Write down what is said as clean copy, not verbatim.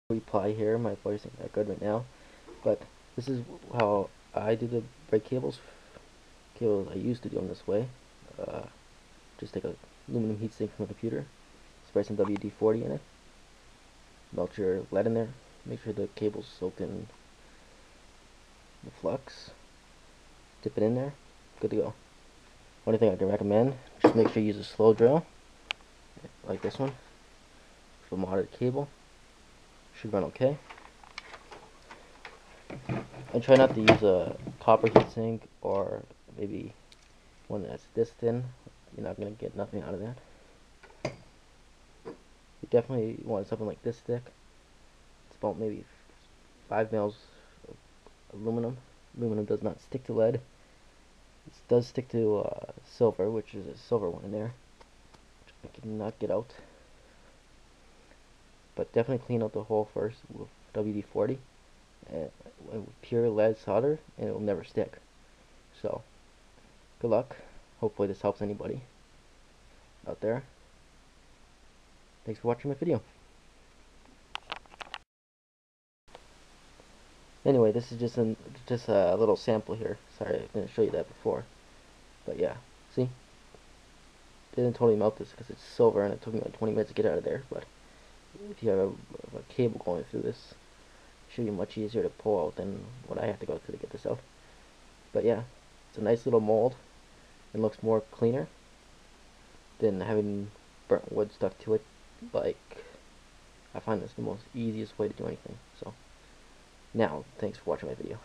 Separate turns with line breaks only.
reply here. My voice isn't that good right now, but this is how I do the brake cables. I used to do them this way. Just take a aluminum heatsink from a computer, spray some WD-40 in it, melt your lead in there, make sure the cable's soaked in the flux, dip it in there, good to go. Only thing I can recommend, just make sure you use a slow drill, like this one, for a modded cable. Should run okay. And try not to use a copper heatsink or maybe one that's this thin. You're not going to get nothing out of that. You definitely want something like this thick. It's about maybe 5 mils of aluminum. Aluminum does not stick to lead. It does stick to silver, which is a silver one in there, which I cannot get out. But definitely clean out the hole first with WD-40 and with pure lead solder, and it will never stick. So, good luck. Hopefully this helps anybody out there. Thanks for watching my video. Anyway, this is just a little sample here. Sorry, I didn't show you that before. But yeah, see? Didn't totally melt this because it's silver and it took me like 20 minutes to get out of there. But if you have a cable going through this, it should be much easier to pull out than what I have to go through to get this out. But yeah, it's a nice little mold. It looks more cleaner than having burnt wood stuck to it. Like, I find this the most easiest way to do anything. So now, thanks for watching my video.